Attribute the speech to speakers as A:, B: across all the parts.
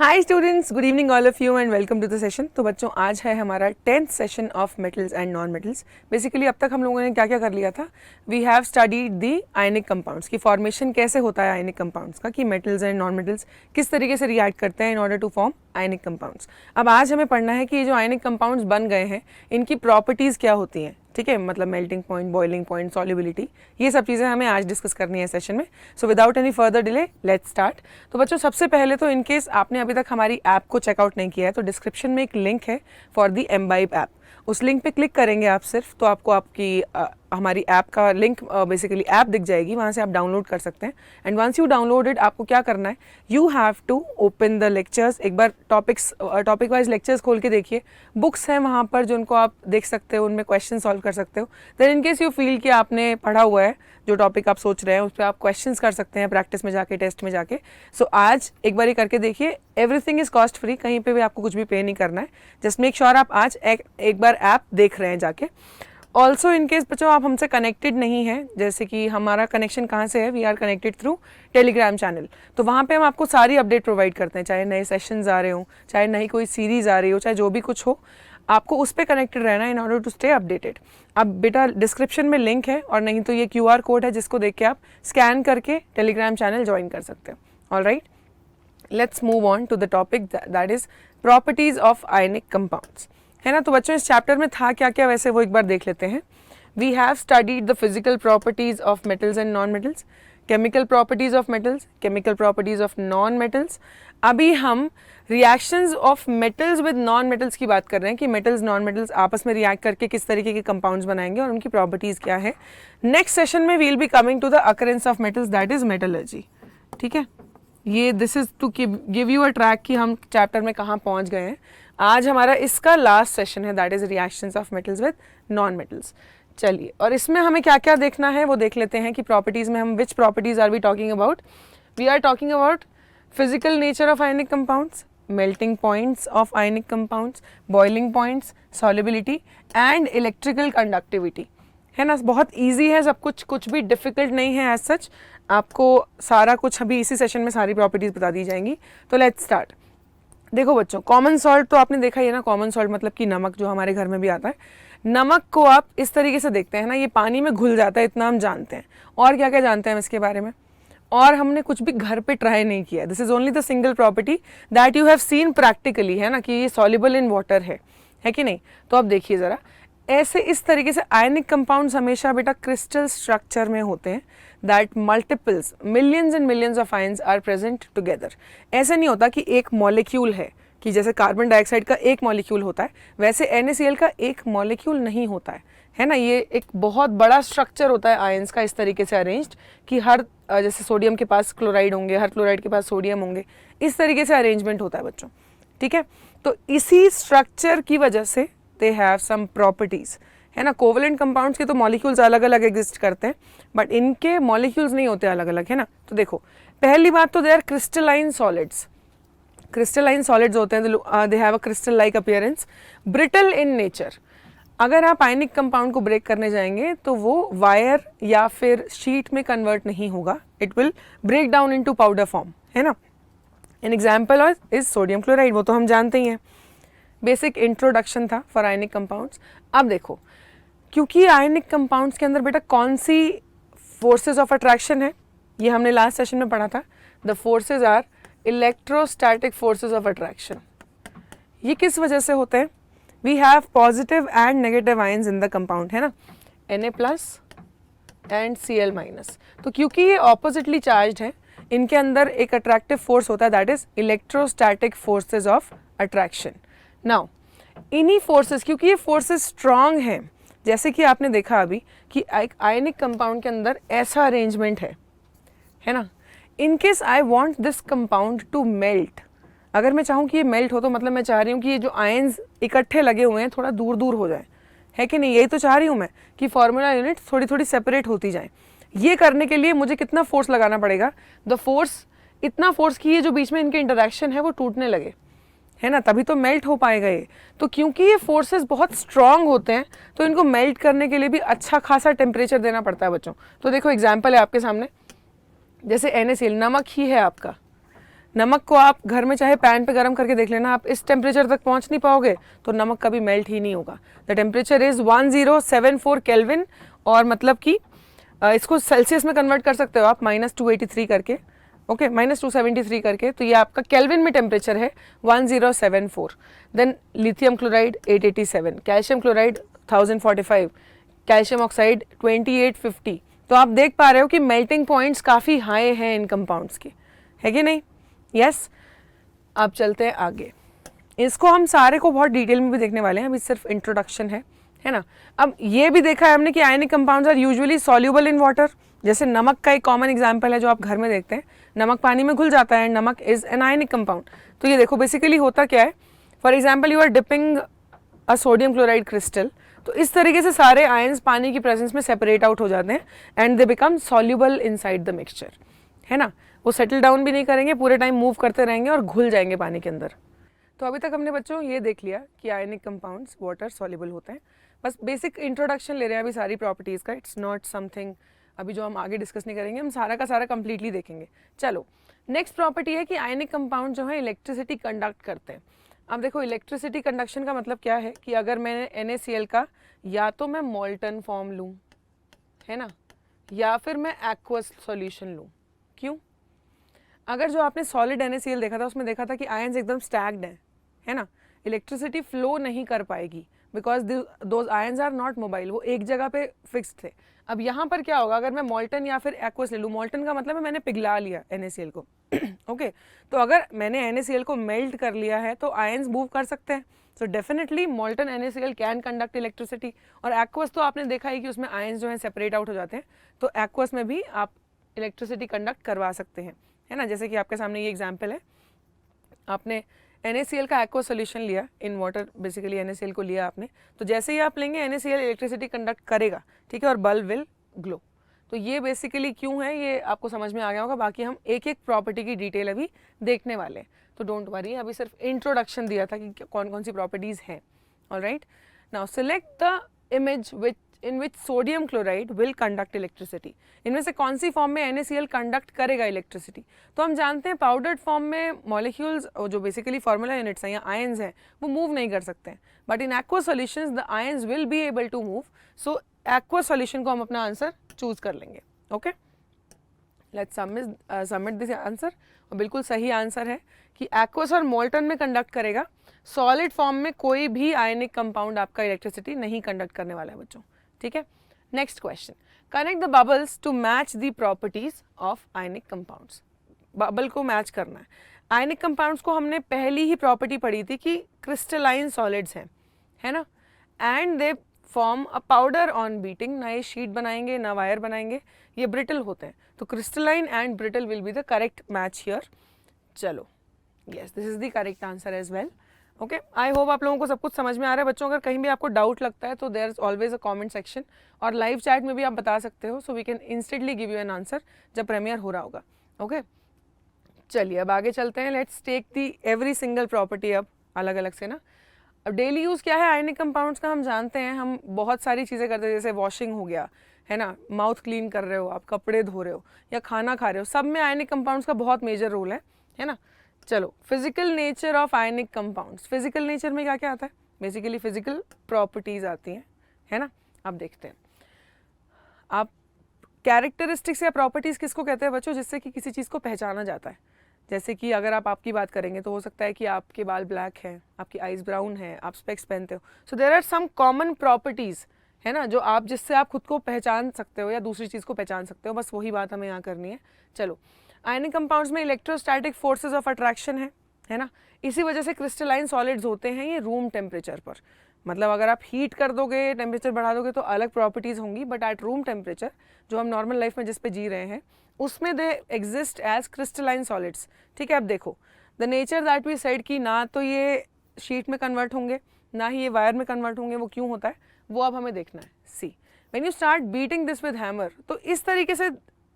A: Hi students, good evening all of you and welcome to the session. तो बच्चों, आज है हमारा 10th session of metals and non metals. Basically अब तक हम लोगों ने क्या क्या कर लिया था, we have studied the ionic compounds की फॉर्मेशन कैसे होता है आयनिक कंपाउंड्स का, कि मेटल्स एंड नॉन मेटल्स किस तरीके से रिएक्ट करते हैं in order to form ionic compounds. अब आज हमें पढ़ना है कि ये जो आयनिक कंपाउंड्स बन गए हैं इनकी प्रॉपर्टीज़ क्या होती हैं, ठीक है, मतलब melting point, boiling point, solubility, ये सब चीज़ें हमें आज डिस्कस करनी है सेशन में। So without any further delay let's start. तो बच्चों, सबसे पहले तो इनकेस आपने अभी तक हमारी ऐप को चेकआउट नहीं किया है तो डिस्क्रिप्शन में एक लिंक है फॉर दी एम्बाइब ऐप। उस लिंक पे क्लिक करेंगे आप सिर्फ, तो आपको आपकी हमारी ऐप का लिंक बेसिकली ऐप दिख जाएगी, वहाँ से आप डाउनलोड कर सकते हैं। एंड वंस यू डाउनलोडेड, आपको क्या करना है, you have to open the lectures. एक बार टॉपिक वाइज लेक्चर्स खोल के देखिए, बुक्स हैं वहाँ पर जो उनको आप देख सकते हो, उनमें क्वेश्चन सॉल्व कर सकते हो। Then in case you feel कि आपने पढ़ा हुआ है, जो टॉपिक आप सोच रहे हैं उस पर आप क्वेश्चंस कर सकते हैं प्रैक्टिस में जाके, टेस्ट में जाके। सो आज एक बार करके देखिए, एवरीथिंग इज कॉस्ट फ्री, कहीं पे भी आपको कुछ भी पे नहीं करना है। जस्ट मेक श्योर आप आज एक बार ऐप देख रहे हैं जाके। ऑल्सो इन केस बच्चों आप हमसे कनेक्टेड नहीं हैं, जैसे कि हमारा कनेक्शन कहाँ से है, we are connected through Telegram channel. तो वहाँ पे हम आपको सारी अपडेट प्रोवाइड करते हैं, चाहे नए सेशंस आ रहे हो, चाहे नई कोई सीरीज़ आ रही हो, चाहे जो भी कुछ हो, आपको उस पर कनेक्टेड रहना in order to stay updated. अब बेटा डिस्क्रिप्शन में लिंक है, और नहीं तो ये QR कोड है जिसको देख के आप स्कैन करके टेलीग्राम चैनल ज्वाइन कर सकते हो। All right, let's move on to the topic that is properties of ionic compounds, है ना। तो बच्चों, इस चैप्टर में था क्या क्या, वैसे वो एक बार देख लेते हैं। We have studied the physical properties of metals and non metals, chemical properties of metals, chemical properties of non metals. अभी हम reactions of metals with non metals की बात कर रहे हैं कि मेटल्स नॉन मेटल्स आपस में रिएक्ट करके किस तरीके के कंपाउंड्स बनाएंगे और उनकी प्रॉपर्टीज क्या है। नेक्स्ट सेशन में we will be coming to the occurrence of metals, that is metallurgy, ठीक है। ये this is to give you a track कि हम चैप्टर में कहाँ पहुँच गए हैं। आज हमारा इसका लास्ट सेशन है, that is reactions of metals with non metals. चलिए, और इसमें हमें क्या क्या देखना है वो देख लेते हैं कि प्रॉपर्टीज में हम which properties are we talking about. We are talking about physical nature of ionic compounds, melting points of ionic compounds, boiling points, solubility and electrical conductivity, है ना। बहुत ईजी है सब कुछ, कुछ भी डिफिकल्ट नहीं है एज सच। आपको सारा कुछ अभी इसी सेशन में सारी प्रॉपर्टीज बता दी जाएंगी। तो लेट्स स्टार्ट। देखो बच्चों, कॉमन सॉल्ट तो आपने देखा ही है ना, कॉमन सॉल्ट मतलब कि नमक, जो हमारे घर में भी आता है। नमक को आप इस तरीके से देखते हैं ना, ये पानी में घुल जाता है, इतना हम जानते हैं। और क्या क्या जानते हैं हम इसके बारे में, और हमने कुछ भी घर पे ट्राई नहीं किया। This is only the single property that you have seen practically, है ना, कि ये सॉल्युबल इन वाटर है कि नहीं। तो अब देखिए ज़रा, ऐसे इस तरीके से आयनिक कंपाउंड्स हमेशा बेटा क्रिस्टल स्ट्रक्चर में होते हैं, that multiples, millions and millions of ions are present together. ऐसे नहीं होता कि एक मॉलिक्यूल है, कि जैसे कार्बन डाइऑक्साइड का एक मॉलिक्यूल होता है वैसे NaCl का एक मॉलिक्यूल नहीं होता है ना। ये एक बहुत बड़ा स्ट्रक्चर होता है आयंस का, इस तरीके से अरेंज्ड कि हर जैसे सोडियम के पास क्लोराइड होंगे, हर क्लोराइड के पास सोडियम होंगे, इस तरीके से अरेंजमेंट होता है बच्चों, ठीक है। तो इसी स्ट्रक्चर की वजह से दे हैव सम प्रॉपर्टीज, है ना। कोवलेंट कंपाउंड्स के तो मॉलिक्यूल्स अलग अलग एग्जिस्ट करते हैं, बट इनके मॉलिक्यूल्स नहीं होते अलग अलग, है ना। तो देखो, पहली बात तो they are crystalline solids. Crystalline solids होते हैं, they have a crystal like appearance, brittle in nature. अगर आप आयनिक कंपाउंड को ब्रेक करने जाएंगे तो वो वायर या फिर शीट में कन्वर्ट नहीं होगा, it will break down into powder form, है ना। An example is sodium chloride, वो तो हम जानते ही हैं। बेसिक इंट्रोडक्शन था फॉर आयनिक कंपाउंड्स। अब देखो, क्योंकि आयनिक कंपाउंड्स के अंदर बेटा कौन सी फोर्सेज ऑफ अट्रैक्शन है, ये हमने लास्ट सेशन में पढ़ा था। The forces are electrostatic forces of attraction. ये किस वजह से होते हैं, we have positive and negative ions in the compound, है ना, Na+ एंड Cl-। तो क्योंकि ये ऑपोजिटली चार्ज है, इनके अंदर एक अट्रैक्टिव फोर्स होता है, that is electrostatic forces of attraction. Now इन्हीं फोर्सेस, क्योंकि ये फोर्सेस स्ट्रांग हैं, जैसे कि आपने देखा अभी कि एक आयनिक कंपाउंड के अंदर ऐसा अरेंजमेंट है ना। In case I want this compound to melt, अगर मैं चाहूँ कि ये मेल्ट हो तो मतलब मैं चाह रही हूँ कि ये जो आयंस इकट्ठे लगे हुए हैं थोड़ा दूर दूर हो जाए, है कि नहीं। यही तो चाह रही हूँ मैं कि फॉर्मूला यूनिट थोड़ी थोड़ी सेपरेट होती जाए। ये करने के लिए मुझे कितना फोर्स लगाना पड़ेगा, द फोर्स, इतना फोर्स कि ये जो बीच में इनके इंटरेक्शन है वो टूटने लगे, है ना, तभी तो मेल्ट हो पाएगा ये। तो क्योंकि ये फोर्सेस बहुत स्ट्रांग होते हैं तो इनको मेल्ट करने के लिए भी अच्छा खासा टेम्परेचर देना पड़ता है बच्चों। तो देखो एग्जाम्पल है आपके सामने, जैसे NaCl, नमक ही है आपका। नमक को आप घर में चाहे पैन पे गर्म करके देख लेना, आप इस टेम्परेचर तक पहुंच नहीं पाओगे तो नमक कभी मेल्ट ही नहीं होगा। द टेम्परेचर इज़ 1074 केल्विन, और मतलब कि इसको सेल्सियस में कन्वर्ट कर सकते हो आप -283 करके, ओके, -273 करके, तो ये आपका केल्विन में टेम्परेचर है 1074। Then lithium chloride 887, calcium chloride 1045, calcium oxide 2850। तो आप देख पा रहे हो कि मेल्टिंग पॉइंट्स काफ़ी हाई हैं इन कंपाउंड्स के, है कि नहीं? यस। अब चलते हैं आगे, इसको हम सारे को बहुत डिटेल में भी देखने वाले हैं, अभी सिर्फ इंट्रोडक्शन है ना। अब ये भी देखा है हमने कि ionic compounds are usually soluble in water, जैसे नमक का एक कॉमन एग्जांपल है जो आप घर में देखते हैं, नमक पानी में घुल जाता है, नमक इज एन आयनिक कंपाउंड। तो ये देखो बेसिकली होता क्या है, for example you are dipping a sodium chloride crystal, तो इस तरीके से सारे आयंस पानी की प्रेजेंस में सेपरेट आउट हो जाते हैं and they become soluble inside the mixture, है ना। वो सेटल डाउन भी नहीं करेंगे, पूरे टाइम मूव करते रहेंगे और घुल जाएंगे पानी के अंदर। तो अभी तक हमने बच्चों ये देख लिया कि आयनिक कंपाउंड्स वाटर सॉल्युबल होते हैं, बस बेसिक इंट्रोडक्शन ले रहे हैं अभी सारी प्रॉपर्टीज़ का, इट्स नॉट समथिंग अभी जो हम आगे डिस्कस नहीं करेंगे, हम सारा का सारा कंप्लीटली देखेंगे। चलो नेक्स्ट प्रॉपर्टी है कि आयनिक कंपाउंड जो है इलेक्ट्रिसिटी कंडक्ट करते हैं। अब देखो इलेक्ट्रिसिटी कंडक्शन का मतलब क्या है कि अगर मैं NaCl का या तो मैं मोल्टन फॉर्म लूँ, है ना, या फिर मैं एक्वस सॉल्यूशन लूँ। क्यों? अगर जो आपने सॉलिड NaCl देखा था उसमें देखा था कि आयंस एकदम स्टैग्ड हैं, है ना, इलेक्ट्रिसिटी फ्लो नहीं कर पाएगी because those ions are not mobile, वो एक जगह पे फिक्स थे। अब यहाँ पर क्या होगा, अगर मैं मोल्टन या फिर एक्वस ले लूँ, मोल्टन का मतलब है मैंने पिघला लिया NaCl को ओके तो अगर मैंने NaCl को मेल्ट कर लिया है तो आयंस मूव कर सकते हैं, so definitely molten NaCl can conduct electricity. और एक्वस तो आपने देखा ही कि उसमें आयंस जो है सेपरेट आउट हो जाते हैं, तो एक्वस में भी आप इलेक्ट्रिसिटी कंडक्ट करवा सकते हैं, है ना। जैसे कि आपके सामने ये एग्जाम्पल है, आपने NaCl का एक्वा सोल्यूशन लिया इन वाटर, बेसिकली NaCl को लिया आपने, तो जैसे ही आप लेंगे NaCl इलेक्ट्रिसिटी कंडक्ट करेगा, ठीक है, और बल्ब विल ग्लो। तो ये बेसिकली क्यों है ये आपको समझ में आ गया होगा, बाकी हम एक एक प्रॉपर्टी की डिटेल अभी देखने वाले हैं, तो डोंट वरी, अभी सिर्फ इंट्रोडक्शन दिया था कि कौन कौन सी प्रॉपर्टीज़ हैं। Alright, now select the image which in which sodium chloride will conduct electricity. इनमें से कौन सी फॉर्म में NaCl कंडक्ट करेगा इलेक्ट्रिसिटी? तो हम जानते हैं पाउडर्ड फॉर्म में मॉलिक्यूल्स जो बेसिकली फार्मूला यूनिट्स हैं या आयंस हैं वो मूव नहीं कर सकते हैं, but in aqua solutions the ions will be able to move, so aqua solution को हम अपना आंसर चूज कर लेंगे। Okay, let's submit this answer, और बिल्कुल सही आंसर है कि एक्वस और मोल्टन में कंडक्ट करेगा, सॉलिड फॉर्म में कोई भी आयनिक कंपाउंड आपका इलेक्ट्रिसिटी नहीं कंडक्ट करने वाला है बच्चों, ठीक है। Next question, connect the bubbles to match the properties of ionic compounds. Bubble को मैच करना है। आयनिक कंपाउंड्स को हमने पहली ही प्रॉपर्टी पढ़ी थी कि क्रिस्टलाइन सॉलिड्स हैं, है ना, and they form a powder on beating, ना ये शीट बनाएंगे ना वायर बनाएंगे, ये ब्रिटल होते हैं, तो crystalline and brittle will be the correct match here. चलो, yes, this is the correct answer as well. Okay, I hope आप लोगों को सब कुछ समझ में आ रहा है बच्चों। अगर कहीं भी आपको डाउट लगता है तो there is always a comment section, और लाइव चैट में भी आप बता सकते हो, so we can instantly give you an answer जब प्रीमियर हो रहा होगा। ओके, चलिए अब आगे चलते हैं, let's take the every single property अब अलग अलग से ना। अब डेली यूज़ क्या है आयनिक कंपाउंड्स का, हम जानते हैं, हम बहुत सारी चीज़ें करते हैं, जैसे वॉशिंग हो गया, है ना, माउथ क्लीन कर रहे हो आप, कपड़े धो रहे हो या खाना खा रहे हो, सब में आयनिक कंपाउंड्स का बहुत मेजर रोल है ना। चलो, physical nature of ionic compounds, physical nature में क्या क्या आता है, बेसिकली फिजिकल प्रॉपर्टीज आती हैं, है ना। अब देखते हैं, आप कैरेक्टरिस्टिक्स या प्रॉपर्टीज़ किसको कहते हैं बच्चों, जिससे कि किसी चीज़ को पहचाना जाता है। जैसे कि अगर आप आपकी बात करेंगे तो हो सकता है कि आपके बाल ब्लैक हैं, आपकी आईज ब्राउन है, आप स्पेक्स पहनते हो, so there are some common properties, है ना, जो आप जिससे आप खुद को पहचान सकते हो या दूसरी चीज़ को पहचान सकते हो, बस वही बात हमें यहाँ करनी है। चलो, आयनिक कंपाउंड्स में इलेक्ट्रोस्टैटिक फोर्सेस ऑफ अट्रैक्शन है ना, इसी वजह से क्रिस्टलाइन सॉलिड्स होते हैं ये रूम टेम्परेचर पर। मतलब अगर आप हीट कर दोगे, टेम्परेचर बढ़ा दोगे तो अलग प्रॉपर्टीज़ होंगी, बट एट रूम टेम्परेचर जो हम नॉर्मल लाइफ में जिस पे जी रहे हैं उसमें they exist as crystalline solids, ठीक है। अब देखो, the nature that we said कि ना तो ये शीट में कन्वर्ट होंगे ना ही ये वायर में कन्वर्ट होंगे, वो क्यों होता है वो अब हमें देखना है। See, when you start beating this with hammer, तो इस तरीके से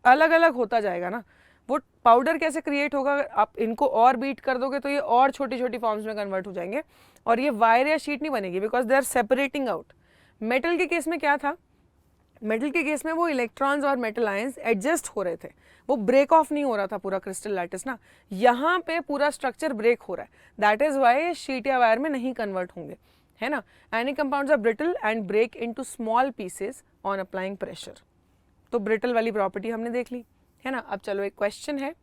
A: अलग अलग होता जाएगा ना, वो पाउडर कैसे क्रिएट होगा, आप इनको और बीट कर दोगे तो ये और छोटी छोटी फॉर्म्स में कन्वर्ट हो जाएंगे, और ये वायर या शीट नहीं बनेगी because they are separating out. Metal के केस में क्या था, मेटल के केस में वो इलेक्ट्रॉन्स और मेटल आयंस एडजस्ट हो रहे थे, वो ब्रेक ऑफ नहीं हो रहा था पूरा क्रिस्टल लैटिस ना, यहाँ पे पूरा स्ट्रक्चर ब्रेक हो रहा है, दैट इज वाई शीट या वायर में नहीं कन्वर्ट होंगे, है ना। Ionic compounds are brittle and break into small pieces on applying pressure. तो ब्रिटल वाली प्रॉपर्टी हमने देख ली, है ना। अब चलो एक क्वेश्चन है,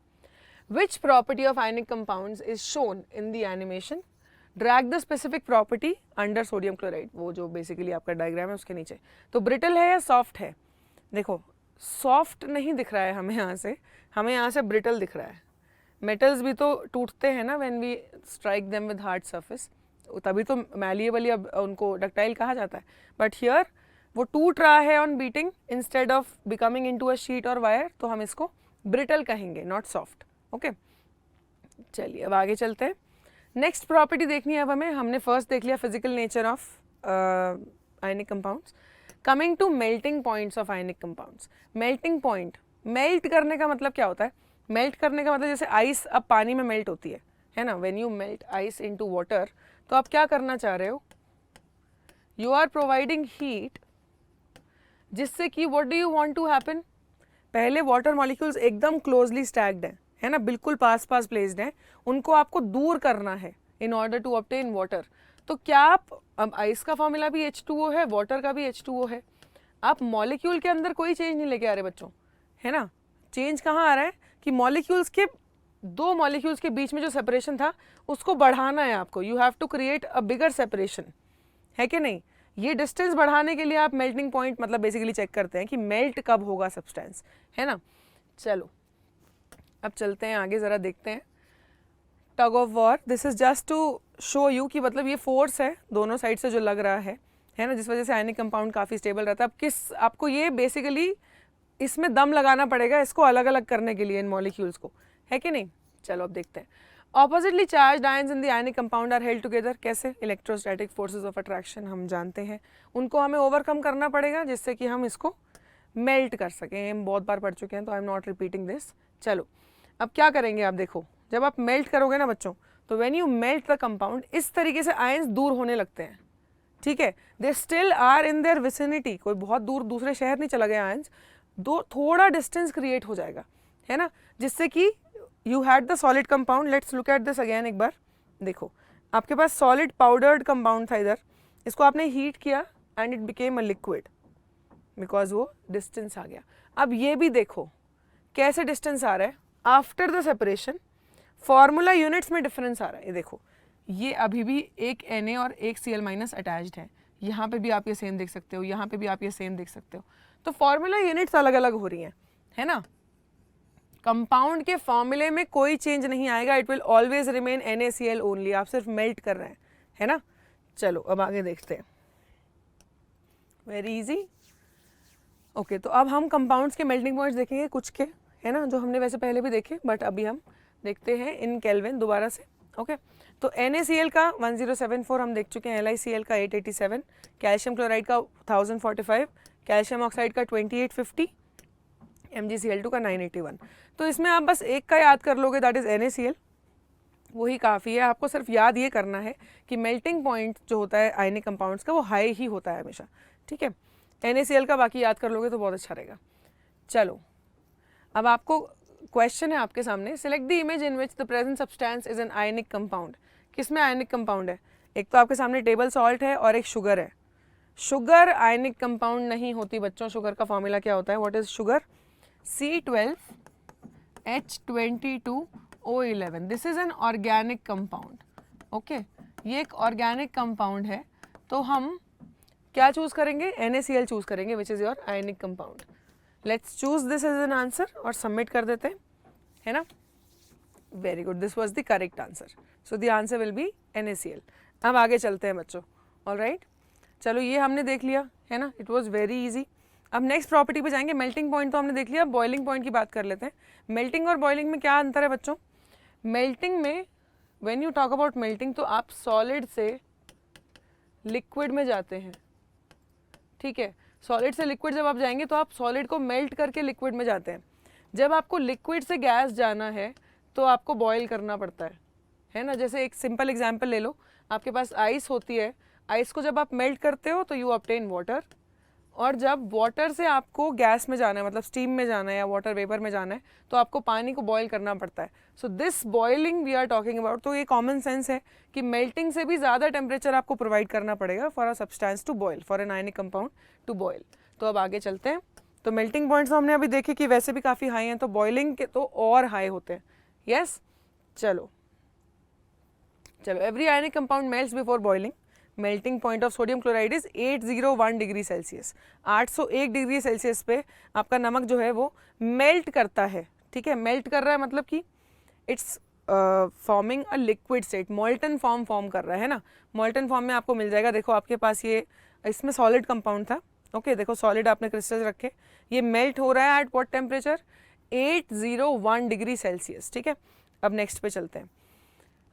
A: विच property of ionic compounds is shown in the animation, drag the specific property under sodium chloride, वो जो बेसिकली आपका डायग्राम है उसके नीचे। तो ब्रिटल है या सॉफ्ट है, देखो सॉफ्ट नहीं दिख रहा है हमें यहाँ से ब्रिटल दिख रहा है। मेटल्स भी तो टूटते हैं ना when we strike them with hard surface, तभी तो मैलिएबल या उनको डक्टाइल कहा जाता है, बट हियर वो टूट रहा है on beating instead of becoming into a sheet और वायर, तो हम इसको ब्रिटल कहेंगे, नॉट सॉफ्ट। ओके, चलिए अब आगे चलते हैं। नेक्स्ट प्रॉपर्टी देखनी है अब हमें, हमने फर्स्ट देख लिया physical nature of ionic compounds. Coming to melting points of ionic compounds. Melting point, melt करने का मतलब क्या होता है, मेल्ट करने का मतलब जैसे आइस अब पानी में मेल्ट होती है ना, when you melt ice into water, तो आप क्या करना चाह रहे हो, यू आर प्रोवाइडिंग हीट, जिससे कि what do you want to happen, पहले वाटर मॉलिक्यूल्स एकदम क्लोजली स्टैक्ड हैं, है ना, बिल्कुल पास पास प्लेस्ड हैं, उनको आपको दूर करना है in order to obtain water. तो क्या आप, अब आइस का फॉर्मूला भी H2O है, वाटर का भी H2O है, आप मॉलिक्यूल के अंदर कोई चेंज नहीं लेके आ रहे बच्चों, है ना। चेंज कहाँ आ रहा है कि मॉलिक्यूल्स के, दो मॉलिक्यूल्स के बीच में जो सेपरेशन था उसको बढ़ाना है आपको, you have to create a bigger separation, है कि नहीं। ये डिस्टेंस बढ़ाने के लिए आप मेल्टिंग पॉइंट मतलब बेसिकली चेक करते हैं कि मेल्ट कब होगा सब्सटेंस, है ना। चलो अब चलते हैं आगे, ज़रा देखते हैं tug of war. This is just to show you कि मतलब ये फोर्स है दोनों साइड से जो लग रहा है ना, जिस वजह से आयनिक कंपाउंड काफ़ी स्टेबल रहता है। अब किस, आपको ये बेसिकली इसमें दम लगाना पड़ेगा इसको अलग अलग करने के लिए इन मॉलिक्यूल्स को, है कि नहीं। चलो अब देखते हैं। Oppositely charge ions in the ionic compound are held together, कैसे, इलेक्ट्रोस्टैटिक फोर्सेस ऑफ अट्रैक्शन हम जानते हैं, उनको हमें ओवरकम करना पड़ेगा जिससे कि हम इसको मेल्ट कर सकें, हम बहुत बार पढ़ चुके हैं तो I am not repeating this. चलो अब क्या करेंगे आप, देखो जब आप मेल्ट करोगे ना बच्चों, तो when you melt the compound इस तरीके से आयंस दूर होने लगते हैं, ठीक है, they still are in their vicinity, कोई बहुत दूर दूसरे शहर नहीं चला गया आयंस, दो थोड़ा डिस्टेंस क्रिएट हो जाएगा, है ना, जिससे कि you had the solid compound. Let's look at this again एक बार, देखो आपके पास सॉलिड पाउडर्ड कंपाउंड था इधर, इसको आपने हीट किया and it became a liquid because वो डिस्टेंस आ गया। अब ये भी देखो कैसे डिस्टेंस आ रहा है after the separation, formula units में डिफरेंस आ रहा है, ये देखो ये अभी भी एक Na और एक Cl- अटैच्ड है, यहाँ पे भी आप ये सेम देख सकते हो, यहाँ पे भी आप ये सेम देख सकते हो, तो फॉर्मूला यूनिट्स अलग अलग हो रही हैं, है ना। कंपाउंड के फॉर्मूले में कोई चेंज नहीं आएगा, it will always remain NaCl only, आप सिर्फ मेल्ट कर रहे हैं, है ना। चलो अब आगे देखते हैं, वेरी इजी। ओके, तो अब हम कंपाउंड्स के मेल्टिंग पॉइंट्स देखेंगे कुछ के, है ना, जो हमने वैसे पहले भी देखे, बट अभी हम देखते हैं इन केल्विन दोबारा से। ओके, तो NaCl का 1074 हम देख चुके हैं, LiCl का 887, कैल्शियम क्लोराइड का 1045, कैल्शियम ऑक्साइड का 2850, MgCl2 का 981। तो इसमें आप बस एक का याद कर लोगे, दैट इज NaCl, वही काफ़ी है। आपको सिर्फ याद ये करना है कि मेल्टिंग पॉइंट जो होता है आयनिक कंपाउंड्स का वो हाई ही होता है हमेशा, ठीक है। NaCl का बाकी याद कर लोगे तो बहुत अच्छा रहेगा। चलो अब आपको क्वेश्चन है आपके सामने, select the image in which the present substance is an ionic compound. किसमें आयनिक कंपाउंड है, एक तो आपके सामने टेबल सॉल्ट है और एक शुगर है। शुगर आयनिक कंपाउंड नहीं होती बच्चों, शुगर का फॉर्मूला क्या होता है, what is sugar, C12H22O11, this is an organic compound. Okay, ये एक ऑर्गेनिक कंपाउंड है, तो हम क्या चूज करेंगे, NaCl चूज करेंगे which is your ionic compound. Let's choose this as an answer और सबमिट कर देते हैं, है ना। Very good, this was the correct answer, so the answer will be NaCl। अब आगे चलते हैं बच्चों, ऑलराइट। चलो ये हमने देख लिया, है ना, इट वाज वेरी इजी। अब नेक्स्ट प्रॉपर्टी पे जाएंगे, मेल्टिंग पॉइंट तो हमने देख लिया, बॉइलिंग पॉइंट की बात कर लेते हैं। मेल्टिंग और बॉइलिंग में क्या अंतर है बच्चों, मेल्टिंग में when you talk about melting तो आप सॉलिड से लिक्विड में जाते हैं, ठीक है, सॉलिड से लिक्विड जब आप जाएंगे तो आप सॉलिड को मेल्ट करके लिक्विड में जाते हैं। जब आपको लिक्विड से गैस जाना है तो आपको बॉयल करना पड़ता है ना। जैसे एक सिंपल एग्जांपल ले लो, आपके पास आइस होती है, आइस को जब आप मेल्ट करते हो तो यू ऑब्टेन वाटर, और जब वाटर से आपको गैस में जाना है, मतलब स्टीम में जाना है या वाटर वेपर में जाना है, तो आपको पानी को बॉयल करना पड़ता है. So this boiling we are talking about. तो ये कॉमन सेंस है कि मेल्टिंग से भी ज़्यादा टेम्परेचर आपको प्रोवाइड करना पड़ेगा for a substance to boil, for an ionic compound to boil. तो अब आगे चलते हैं. तो मेल्टिंग पॉइंट्स हमने अभी देखे कि वैसे भी काफ़ी हाई हैं, तो बॉइलिंग के तो और हाई होते हैं. यस, चलो every ionic compound melts before boiling. Melting point of sodium chloride is 801 degree Celsius. 801 degree Celsius पे आपका नमक जो है वो मेल्ट करता है. ठीक है, मेल्ट कर रहा है मतलब कि it's forming a liquid state, मॉल्टन form कर रहा है ना. मॉल्टन फॉर्म में आपको मिल जाएगा. देखो आपके पास ये, इसमें सॉलिड कंपाउंड था. ओके, देखो सॉलिड आपने क्रिस्टल्स रखे, ये मेल्ट हो रहा है at what temperature, 801 degree Celsius. ठीक है, अब नेक्स्ट पे चलते हैं.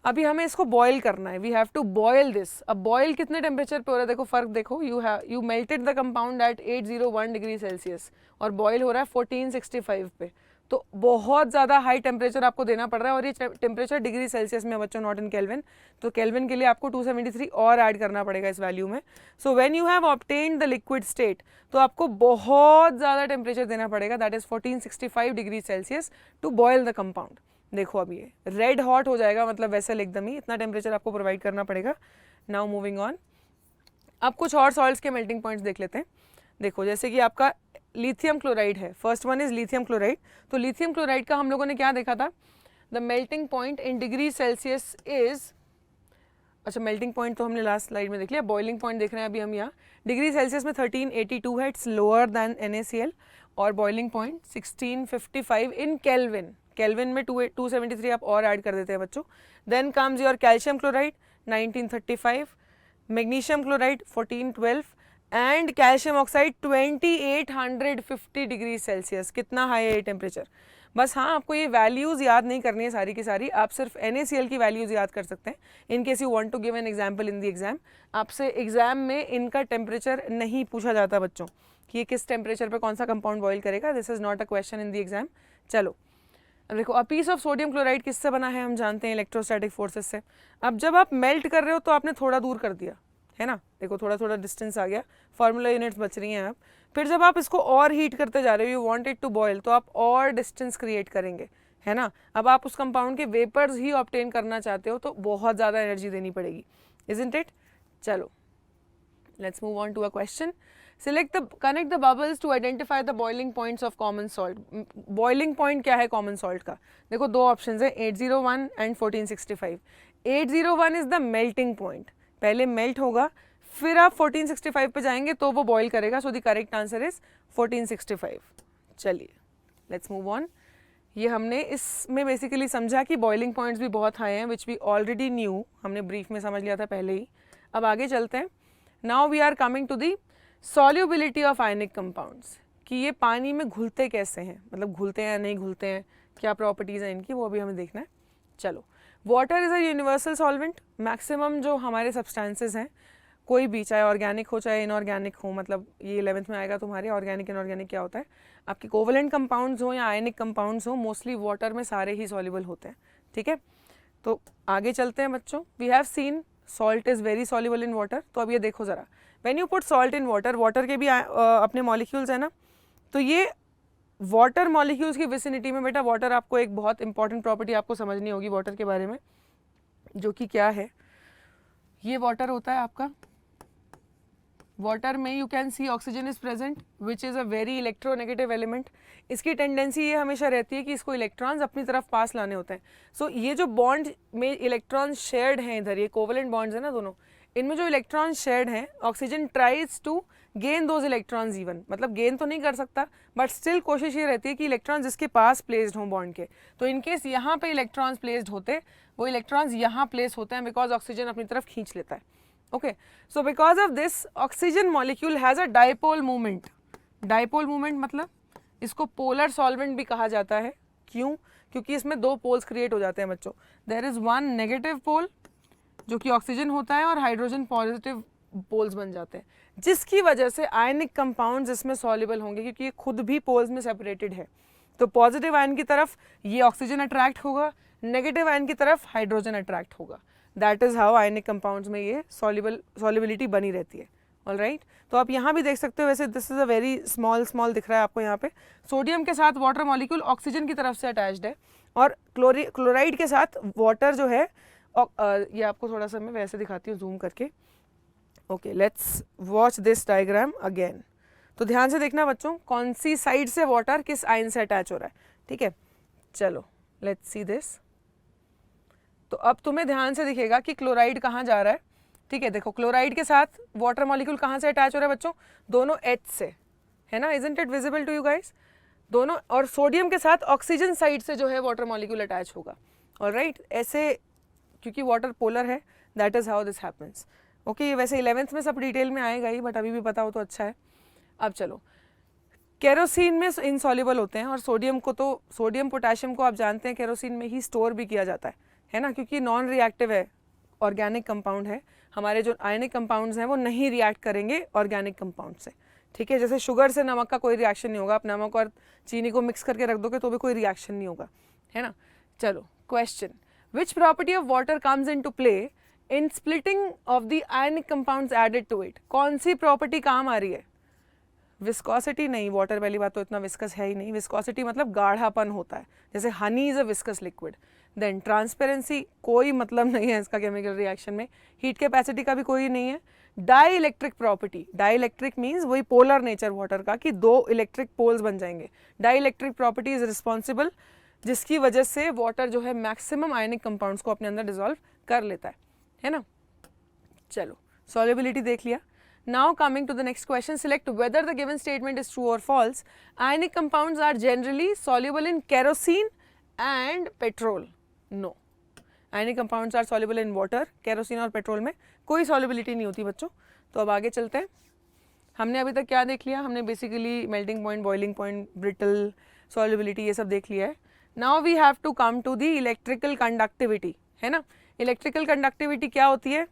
A: अभी हमें इसको बॉयल करना है. We have to boil this. अब बॉयल कितने टेम्परेचर पे हो रहा है, देखो फर्क देखो. You melted the compound at 801 degree Celsius और बॉयल हो रहा है 1465 पे. तो बहुत ज़्यादा हाई टेम्परेचर आपको देना पड़ रहा है, और ये टेम्परेचर डिग्री सेल्सियस में बच्चों, नॉट इन केल्विन. तो केल्विन के लिए आपको 273 और ऐड करना पड़ेगा इस वैल्यू में. So when you have obtained the liquid state, तो आपको बहुत ज़्यादा टेम्परेचर देना पड़ेगा, that is 1465 degree Celsius to boil the compound. देखो अब ये रेड हॉट हो जाएगा, मतलब वेसल एकदम ही, इतना टेम्परेचर आपको प्रोवाइड करना पड़ेगा. Now moving on. अब कुछ और सॉल्ट्स के मेल्टिंग पॉइंट्स देख लेते हैं. देखो जैसे कि आपका लिथियम क्लोराइड है, first one is lithium chloride. तो लिथियम क्लोराइड का हम लोगों ने क्या देखा था, the melting point in degree Celsius is, अच्छा मेल्टिंग पॉइंट तो हमने लास्ट स्लाइड में देख लिया. बॉइलिंग पॉइंट देख रहे हैं अभी हम यहाँ. डिग्री सेल्सियस में 1382 है, इट्स लोअर दैन NaCl. और boiling point 1655 in Kelvin. Kelvin में 273 आप और ऐड कर देते हैं बच्चों. Then comes your calcium chloride 1935, magnesium chloride 1412 and calcium oxide 2850 degree Celsius. कितना हाई है ये टेम्परेचर. बस हाँ, आपको ये वैल्यूज़ याद नहीं करनी है सारी की सारी, आप सिर्फ NaCl की वैल्यूज़ याद कर सकते हैं. In case you want to give an example in the exam. आपसे एग्जाम में इनका टेम्परेचर नहीं पूछा जाता बच्चों कि ये किस टेम्परेचर पे कौन सा कंपाउंड बॉयल करेगा. This is not a question in the exam. चलो अब देखो, a piece of sodium chloride किससे बना है, हम जानते हैं इलेक्ट्रोस्टैटिक फोर्सेस से. अब जब आप मेल्ट कर रहे हो तो आपने थोड़ा दूर कर दिया है ना, देखो थोड़ा थोड़ा डिस्टेंस आ गया, फार्मूला यूनिट्स बच रही हैं. अब फिर जब आप इसको और हीट करते जा रहे हो, you want it to boil, तो आप और डिस्टेंस क्रिएट करेंगे, है ना. अब आप उस कंपाउंड के वेपर्स ही ऑब्टेन करना चाहते हो, तो बहुत ज़्यादा एनर्जी देनी पड़ेगी, इजंट इट. चलो let's move on to a question. Connect the bubbles to identify the boiling points of common salt. Boiling point क्या है कॉमन सॉल्ट का, देखो दो ऑप्शन है, 801 and 1465. 801 is the melting point, पहले मेल्ट होगा फिर आप 1465 पे जाएंगे तो वो बॉयल करेगा. So the correct answer is 1465. चलिए लेट्स मूव ऑन. ये हमने इसमें बेसिकली समझा कि बॉइलिंग पॉइंट्स भी बहुत हाई हैं, विच वी ऑलरेडी न्यू, हमने ब्रीफ में समझ लिया था पहले ही. अब आगे चलते हैं. Now we are coming to the solubility of ionic compounds, कि ये पानी में घुलते कैसे हैं, मतलब घुलते हैं या नहीं घुलते हैं, क्या प्रॉपर्टीज़ हैं इनकी, वो अभी हमें देखना है. चलो, water is a universal solvent. Maximum जो हमारे सब्सटेंसेज हैं, कोई भी, चाहे ऑर्गेनिक हो चाहे इनऑर्गेनिक हो, मतलब ये 11th में आएगा तुम्हारे ऑर्गेनिक इनऑर्गेनिक क्या होता है. आपके कोवलेंट कंपाउंड्स हो या आयनिक कंपाउंड्स हो, मोस्टली वाटर में सारे ही सॉल्युबल होते हैं. ठीक है, तो आगे चलते हैं बच्चों. We have seen salt is very soluble in water. तो अब ये देखो ज़रा, when you put salt in water, water के भी अपने मॉलिक्यूल्स हैं ना, तो ये वाटर मॉलिक्यूल्स की विसिनिटी में, बेटा वाटर, आपको एक बहुत इंपॉर्टेंट प्रॉपर्टी आपको समझनी होगी वाटर के बारे में, जो कि क्या है. ये वाटर होता है आपका, वाटर में you can see oxygen is present which is a very electronegative element. इसकी टेंडेंसी ये हमेशा रहती है कि इसको इलेक्ट्रॉन्स अपनी तरफ पास लाने होते हैं. सो ये जो बॉन्ड में इलेक्ट्रॉन्स शेयर्ड हैं इधर, ये कोवलेंट बॉन्ड्स हैं ना दोनों, इनमें जो इलेक्ट्रॉन्स शेयर्ड हैं, oxygen tries to gain those electrons even, मतलब गेन तो नहीं कर सकता बट स्टिल कोशिश ये रहती है कि इलेक्ट्रॉन्स जिसके पास प्लेस्ड हों बॉन्ड के. तो इनकेस यहाँ पे इलेक्ट्रॉन्स प्लेस्ड होते, वो इलेक्ट्रॉन्स यहाँ प्लेस होते हैं बिकॉज ऑक्सीजन अपनी तरफ खींच लेता है. Okay, so because of this oxygen molecule has a dipole moment. Dipole moment मतलब इसको polar solvent भी कहा जाता है. क्यों? क्योंकि इसमें दो पोल्स क्रिएट हो जाते हैं बच्चों. There is one negative pole जो कि ऑक्सीजन होता है और हाइड्रोजन पॉजिटिव पोल्स बन जाते हैं, जिसकी वजह से आयनिक कंपाउंड्स इसमें सॉल्युबल होंगे, क्योंकि ये खुद भी पोल्स में सेपरेटेड है. तो पॉजिटिव आयन की तरफ ये ऑक्सीजन अट्रैक्ट होगा, नेगेटिव आयन की तरफ हाइड्रोजन अट्रैक्ट होगा. That is how ionic compounds में ये सॉल्युबिलिटी बनी रहती है. All right. तो आप यहाँ भी देख सकते हो, वैसे this is a very small दिख रहा है आपको यहाँ पे। सोडियम के साथ वाटर मॉलिक्यूल ऑक्सीजन की तरफ से अटैच्ड है, और क्लोराइड के साथ वाटर जो है ये आपको थोड़ा सा मैं वैसे दिखाती हूँ जूम करके। Okay, let's watch this diagram again. तो ध्यान से देखना बच्चों, कौन सी साइड से वाटर किस आयन से अटैच हो रहा है, ठीक है। चलो लेट्स सी दिस। तो अब तुम्हें ध्यान से दिखेगा कि क्लोराइड कहाँ जा रहा है, ठीक है। देखो क्लोराइड के साथ वाटर मॉलिक्यूल कहाँ से अटैच हो रहा है बच्चों, दोनों H से, है ना। Isn't it visible to you guys, दोनों। और सोडियम के साथ ऑक्सीजन साइड से जो है वाटर मॉलिक्यूल अटैच होगा, ऑलराइट। ऐसे क्योंकि वाटर पोलर है, that is how this happens. Okay, ये वैसे 11th में सब डिटेल में आएगा ही, बट अभी भी पता हो तो अच्छा है। अब चलो, केरोसिन में इनसॉल्युबल होते हैं, और सोडियम को तो, सोडियम पोटेशियम को आप जानते हैं केरोसिन में ही स्टोर भी किया जाता है ना, क्योंकि नॉन रिएक्टिव है, ऑर्गेनिक कंपाउंड है। हमारे जो आयनिक कंपाउंड्स हैं वो नहीं रिएक्ट करेंगे ऑर्गेनिक कंपाउंड से, ठीक है। जैसे शुगर से नमक का कोई रिएक्शन नहीं होगा, आप नमक और चीनी को मिक्स करके रख दोगे तो भी कोई रिएक्शन नहीं होगा, है ना। चलो question, which property of water comes into play in splitting of the ionic compounds added to it. कौन सी प्रॉपर्टी काम आ रही है, विस्कोसिटी नहीं, वाटर पहली बात तो इतना विस्कस है ही नहीं। विस्कोसिटी मतलब गाढ़ापन होता है, जैसे honey is a viscous liquid. Then transparency, कोई मतलब नहीं है इसका केमिकल रिएक्शन में। हीट कैपेसिटी का भी कोई नहीं है। Dielectric property, dielectric means वही पोलर नेचर वाटर का कि दो इलेक्ट्रिक पोल्स बन जाएंगे। Dielectric property is responsible, जिसकी वजह से वाटर जो है मैक्सिमम आयनिक कंपाउंड्स को अपने अंदर डिजोल्व कर लेता है ना। चलो सॉल्युबिलिटी देख लिया। Now coming to the next question, select whether the given statement is true or false. Ionic compounds are generally soluble in kerosene and petrol. No. Ionic compounds are soluble in water, kerosene और petrol में कोई solubility नहीं होती बच्चों। तो अब आगे चलते हैं। हमने अभी तक क्या देख लिया, हमने basically melting point, boiling point, brittle, solubility ये सब देख लिया है। Now we have to come to the electrical conductivity, है ना। इलेक्ट्रिकल कंडक्टिविटी क्या होती है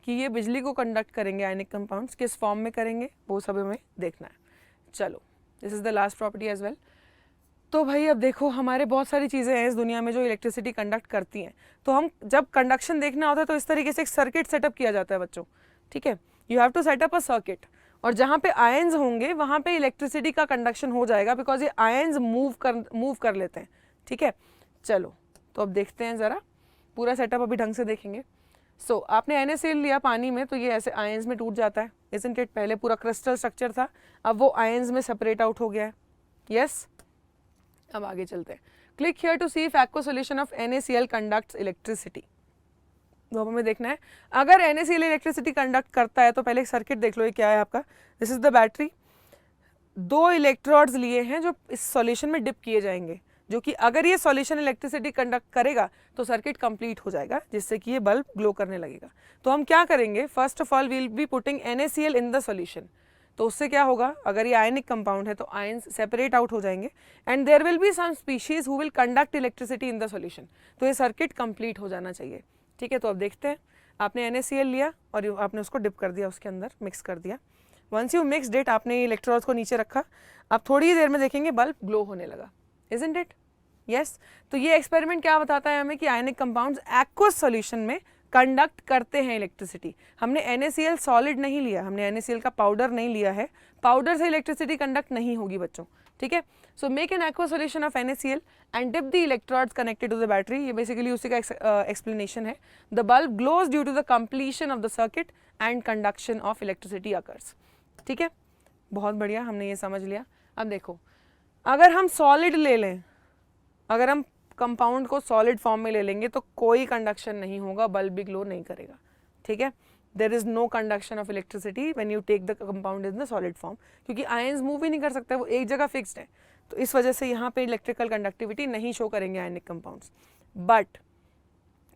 A: कि ये बिजली को कंडक्ट करेंगे आयनिक कंपाउंड्स, किस फॉर्म में करेंगे वो सब हमें देखना है। चलो, this is the last property as well. तो भाई अब देखो, हमारे बहुत सारी चीज़ें हैं इस दुनिया में जो इलेक्ट्रिसिटी कंडक्ट करती हैं। तो हम जब कंडक्शन देखना होता है तो इस तरीके से एक सर्किट सेटअप किया जाता है बच्चों, ठीक है। You have to set up a circuit, और जहाँ पे आयंस होंगे वहाँ पे इलेक्ट्रिसिटी का कंडक्शन हो जाएगा, बिकॉज ये आयंस मूव कर लेते हैं, ठीक है। चलो तो अब देखते हैं ज़रा, पूरा सेटअप अभी ढंग से देखेंगे। सो आपने NaCl लिया पानी में, तो ये ऐसे आयंस में टूट जाता है, इसंट इट। पहले पूरा क्रिस्टल स्ट्रक्चर था, अब वो आयंस में सेपरेट आउट हो गया है, यस। अब आगे चलते हैं। Click here to see if aqua solution of NaCl conducts electricity. तो हमें देखना है, अगर NaCl इलेक्ट्रिसिटी कंडक्ट करता है तो पहले एक सर्किट देख लो, ये क्या है आपका। दिस इज द बैटरी, दो इलेक्ट्रोड्स लिए हैं जो इस सॉल्यूशन में डिप किए जाएंगे, जो कि अगर ये सॉल्यूशन इलेक्ट्रिसिटी कंडक्ट करेगा तो सर्किट कंप्लीट हो जाएगा, जिससे कि ये बल्ब ग्लो करने लगेगा। तो हम क्या करेंगे, first of all we will be putting NaCl in the solution. तो उससे क्या होगा, अगर ये आयनिक कंपाउंड है तो आयंस सेपरेट आउट हो जाएंगे, and there will be some species who will conduct electricity in the solution. तो ये सर्किट कंप्लीट हो जाना चाहिए, ठीक है। तो अब देखते हैं, आपने NaCl लिया और आपने उसको डिप कर दिया, उसके अंदर मिक्स कर दिया। वंस यू मिक्सड इट, आपने इलेक्ट्रोड्स को नीचे रखा, अब थोड़ी ही देर में देखेंगे बल्ब ग्लो होने लगा, इजंट इट। यस, तो ये एक्सपेरिमेंट क्या बताता है हमें कि आयनिक कंपाउंड्स एक्वस सॉल्यूशन में कंडक्ट करते हैं इलेक्ट्रिसिटी। हमने NaCl सॉलिड नहीं लिया, हमने NaCl का पाउडर नहीं लिया है, पाउडर से इलेक्ट्रिसिटी कंडक्ट नहीं होगी बच्चों, ठीक है। So make an aqua solution of NaCl and dip the electrodes connected to the battery. ये बेसिकली उसी का एक्सप्लेनेशन है। The bulb glows due to the completion of the circuit and conduction of electricity occurs, ठीक है। बहुत बढ़िया, हमने ये समझ लिया। अब देखो, अगर हम सॉलिड ले लें, अगर हम कंपाउंड को सॉलिड फॉर्म में ले लेंगे तो कोई कंडक्शन नहीं होगा, बल्ब भी ग्लो नहीं करेगा, ठीक है। There is no conduction of electricity when you take the compound in the solid form, क्योंकि आयंस मूव ही नहीं कर सकते, वो एक जगह फिक्स्ड है। तो इस वजह से यहाँ पे इलेक्ट्रिकल कंडक्टिविटी नहीं शो करेंगे आयनिक कंपाउंड्स। बट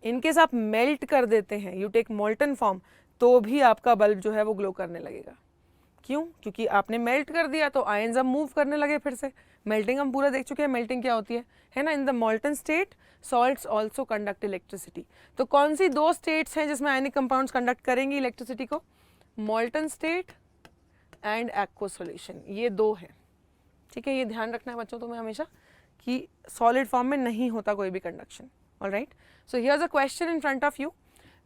A: इनकेस आप मेल्ट कर देते हैं, यू टेक मोल्टन फॉर्म, तो भी आपका बल्ब जो है वो ग्लो करने लगेगा। क्यों? क्योंकि आपने मेल्ट कर दिया तो आयंस अब मूव करने लगे फिर से। मेल्टिंग हम पूरा देख चुके हैं, मेल्टिंग क्या होती है ना। In the molten state salts also conduct electricity. तो कौन सी दो स्टेट्स हैं जिसमें आयनिक कंपाउंड्स कंडक्ट करेंगी इलेक्ट्रिसिटी को? Molten state and aqua solution, ये दो हैं, ठीक है। ये ध्यान रखना है बच्चों तुम्हें हमेशा कि सॉलिड फॉर्म में नहीं होता कोई भी conduction, alright. So here's a question in front of you,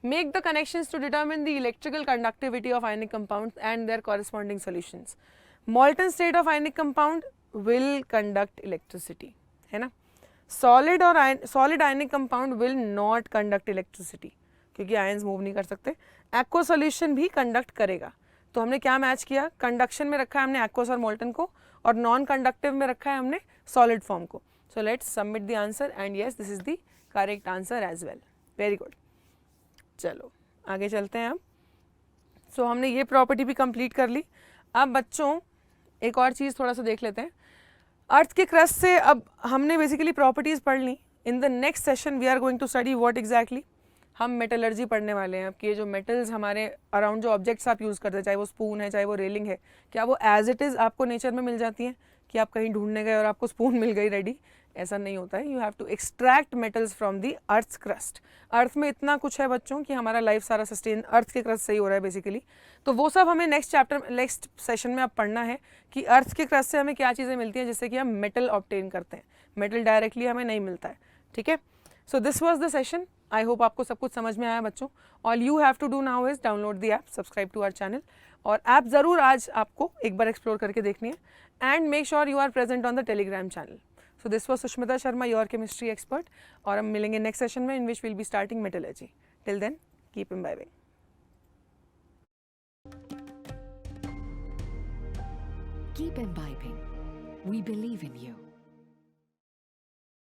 A: Make the connections to determine the electrical conductivity of ionic compounds and their corresponding solutions. Molten state of ionic compound will conduct electricity, है ना. Solid ionic compound will not conduct electricity क्योंकि ions move नहीं कर सकते. Aqua solution भी conduct करेगा. तो हमने क्या मैच किया, कंडक्शन में रखा है हमने एक्वस और मोल्टन को, और नॉन कंडक्टिव में रखा है हमने सॉलिड फॉर्म को. So let's submit the answer and yes this is the correct answer as well. Very good. चलो आगे चलते हैं अब. सो हमने ये प्रॉपर्टी भी कंप्लीट कर ली. अब बच्चों एक और चीज़ थोड़ा सा देख लेते हैं. अर्थ के क्रस्ट से अब हमने बेसिकली प्रॉपर्टीज़ पढ़ ली. In the next session we are going to study what exactly. हम मेटलर्जी पढ़ने वाले हैं. आपके जो मेटल्स हमारे अराउंड जो ऑब्जेक्ट्स आप यूज़ करते हैं, चाहे वो स्पून है चाहे वो रेलिंग है, क्या वो एज इट इज़ आपको नेचर में मिल जाती हैं कि आप कहीं ढूंढने गए और आपको स्पून मिल गई रेडी? ऐसा नहीं होता है. You have to extract metals from the earth crust. Earth में इतना कुछ है बच्चों कि हमारा लाइफ सारा सस्टेन अर्थ के क्रस्ट से ही हो रहा है बेसिकली. तो वो सब हमें नेक्स्ट सेशन में अब पढ़ना है कि अर्थ के क्रस्ट से हमें क्या चीज़ें मिलती हैं जिससे कि हम मेटल ऑब्टेन करते हैं. मेटल डायरेक्टली हमें नहीं मिलता है. ठीक है. So this was the session. I hope आपको सब कुछ समझ में आया बच्चों. All you have to do now is download the app, subscribe to our channel, और ऐप ज़रूर आज आपको एक बार एक्सप्लोर करके देखनी है. And make sure you are present on the Telegram channel. So this was Sushmita Sharma, your chemistry expert, और हम मिलेंगे नेक्स्ट सेशन में in which will be starting metallurgy. Till then keep imbibing.
B: Keep imbibing. We believe in you.